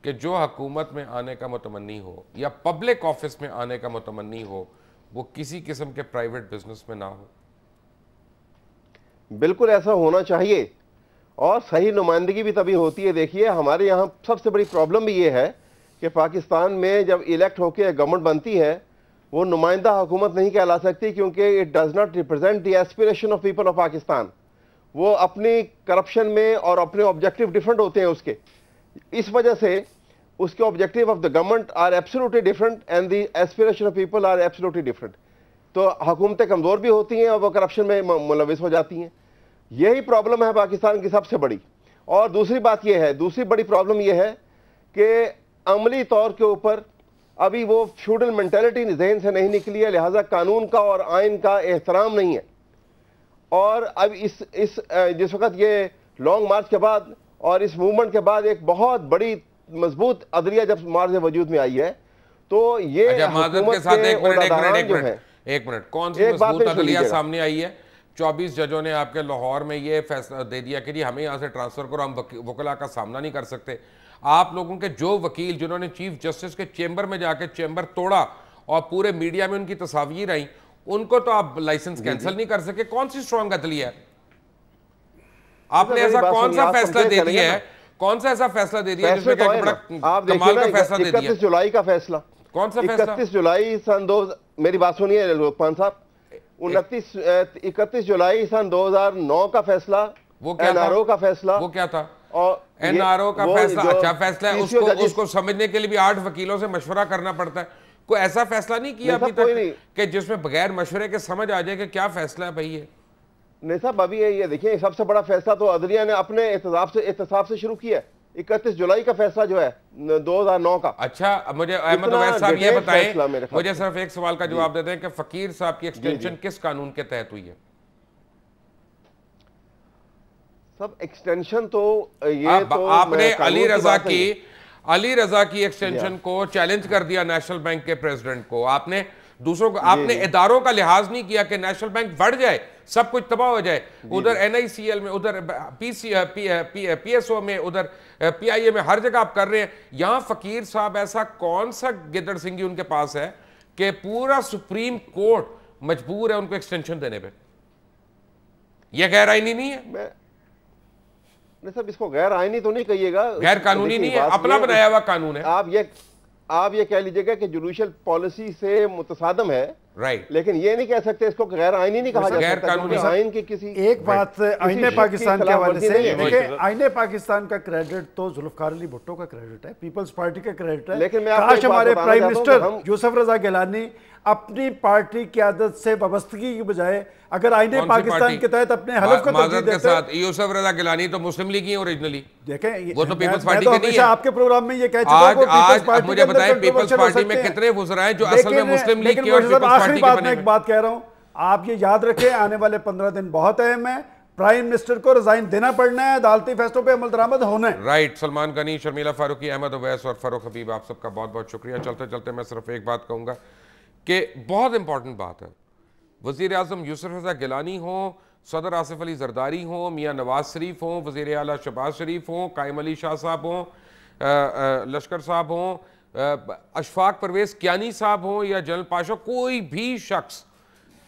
कि जो हुकूमत में आने का मुतमन्नी हो या पब्लिक ऑफिस में आने का मुतमन्नी हो वो किसी किस्म के प्राइवेट बिजनेस में ना हो? बिल्कुल ऐसा होना चाहिए और सही नुमाइंदगी भी तभी होती है। देखिए, हमारे यहाँ सबसे बड़ी प्रॉब्लम भी ये है कि पाकिस्तान में जब इलेक्ट होकर गवर्नमेंट बनती है वो नुमाइंदा हुकूमत नहीं कहला सकती, क्योंकि it does not represent the aspiration of people of Pakistan. वो अपनी करप्शन में और अपने ऑब्जेक्टिव डिफरेंट होते हैं उसके, इस वजह से उसके objective of the government are absolutely different and the aspiration of people are absolutely different. तो हुकूमतें कमज़ोर भी होती हैं और वो करप्शन में मुलविस हो जाती हैं। यही प्रॉब्लम है पाकिस्तान की सबसे बड़ी। और दूसरी बात यह है, दूसरी बड़ी प्रॉब्लम यह है कि अमली तौर के ऊपर अभी वो फ्यूडल मेंटालिटी जहन से नहीं निकली है, लिहाजा कानून का और आइन का एहतराम नहीं है। और अब जिस वक्त ये लॉन्ग मार्च के बाद और इस मूवमेंट के बाद एक बहुत बड़ी मजबूत अदलिया जब मार्च वजूद में आई है तो ये एक मिनट कौन सी मजबूत अदलिया सामने आई है? 24 जजों ने आपके लाहौर में ये फैसला दे दिया कि जी हमें यहाँ से ट्रांसफर करो, हम वकला का सामना नहीं कर सकते। आप लोगों के जो वकील जिन्होंने चीफ जस्टिस के चेंबर में जाके चेंबर तोड़ा और पूरे मीडिया में उनकी तस्वीर आई, उनको तो आप लाइसेंस कैंसिल नहीं कर सके। कौन सी स्ट्रॉन्ग अदलिया है? आपने ऐसा कौन सा फैसला दे दिया है, कौन सा ऐसा फैसला दे दिया जिसमें क्या बड़ा कमाल का फैसला दे दिया? 31 जुलाई का फैसला। कौन सा फैसला? 31 जुलाई सन 2, मेरी बात सुनिए लोकपाल साहब, 31 जुलाई सन 2009 का फैसला, वो क्या NRO का फैसला, वो क्या था? और एनआरओ का फैसला अच्छा फैसला है, उसको जजेस उसको समझने के लिए भी 8 वकीलों से मशवरा करना पड़ता है। कोई ऐसा फैसला नहीं किया अभी तक कि जिसमें बगैर मशवरे के समझ आ जाए कि क्या फैसला है भाई ये? नहीं साहब, अभी ये देखिए, सबसे बड़ा फैसला तो अदलिया ने अपने एहतसाब से शुरू किया है। 31 जुलाई का फैसला जो है 2009 का। अच्छा, मुझे अहमद अवैस साहब ये बताएं, मुझे सिर्फ एक सवाल का जवाब देते हैं कि फकीर साहब की एक्सटेंशन किस कानून के तहत हुई है? सब एक्सटेंशन तो ये तो आपने अली रजा की एक्सटेंशन को चैलेंज कर दिया नेशनल बैंक के प्रेसिडेंट को। आपने दूसरों को, आपने इदारों का लिहाज नहीं किया कि नेशनल बैंक बढ़ जाए, सब कुछ तबाह हो जाए। उधर NICL में, उधर PSO में, उधर PIA में, हर जगह आप कर रहे हैं। यहां फकीर साहब ऐसा कौन सा गिदड़ सिंगी उनके पास है कि पूरा सुप्रीम कोर्ट मजबूर है उनको एक्सटेंशन देने पे? यह गैर आईनी नहीं है? नहीं साहब, इसको गैर आईनी तो नहीं कहिएगा, गैर कानूनी नहीं है, अपना बनाया हुआ कानून है। आप ये कह लीजिएगा कि जुडिशियल पॉलिसी से मुतसादम है, राइट, लेकिन ये नहीं कह सकते इसको गैर आईनी नहीं कहा जा सकता। गैर कानूनी आइन की किसी एक बात आईने पाकिस्तान के हवाले से देखिए, आईने पाकिस्तान का क्रेडिट तो जुल्फकार अली भुट्टो का क्रेडिट है, पीपल्स पार्टी का क्रेडिट है। लेकिन काश हमारे प्राइम मिनिस्टर यूसुफ रजा गिलानी अपनी पार्टी की आदत से वाबस्तगी की बजाय अगर आईने पाकिस्तान के तहत अपने हलफ को तरजीह देते। साथ यूसुफ रजा गिलानी तो मुस्लिम लीग ही ओरिजिनली, देखें वो तो पीपल्स पार्टी के नहीं है। आपके प्रोग्राम में ये कह चुका हूं, आज मुझे बताएं पीपल्स पार्टी में कितने वुज़रा हैं जो असल में मुस्लिम लीग के और पीपल्स पार्टी के बने हैं? एक बात कह रहा हूं, आप ये याद रखें, आने वाले 15 दिन बहुत अहम है। प्राइम मिनिस्टर को रिजाइन देना पड़ना है, अदालती फैसलों पे अमल दरामद होना है। राइट, सलमान गनी, शर्मिला फारूकी, अहमद अवैस और फारूक हबीब, आप सबका बहुत बहुत शुक्रिया। चलते चलते मैं सिर्फ एक बात कहूँगा कि बहुत इंपॉर्टेंट बात है, वज़ीर आज़म यूसुफ रज़ा गिलानी हो, सदर आसिफ अली जरदारी हो, मियाँ नवाज शरीफ हों, वज़ीर आला शहबाज शरीफ हों, कायम अली शाह साहब हों, लश्कर साहब हों, अशफाक परवेज़ कियानी साहब हों या जनरल पाशा, कोई भी शख्स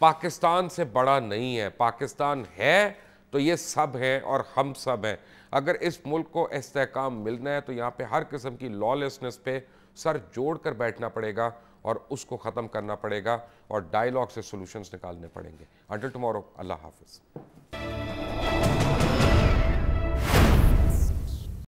पाकिस्तान से बड़ा नहीं है। पाकिस्तान है तो ये सब हैं और हम सब हैं। अगर इस मुल्क को इस्तेहकाम मिलना है तो यहाँ पे हर किस्म की लॉलेसनेस पे सर जोड़ कर बैठना पड़ेगा और उसको ख़त्म करना पड़ेगा और डायलॉग से सॉल्यूशंस निकालने पड़ेंगे। अंटिल टुमारो, अल्लाह हाफिज़।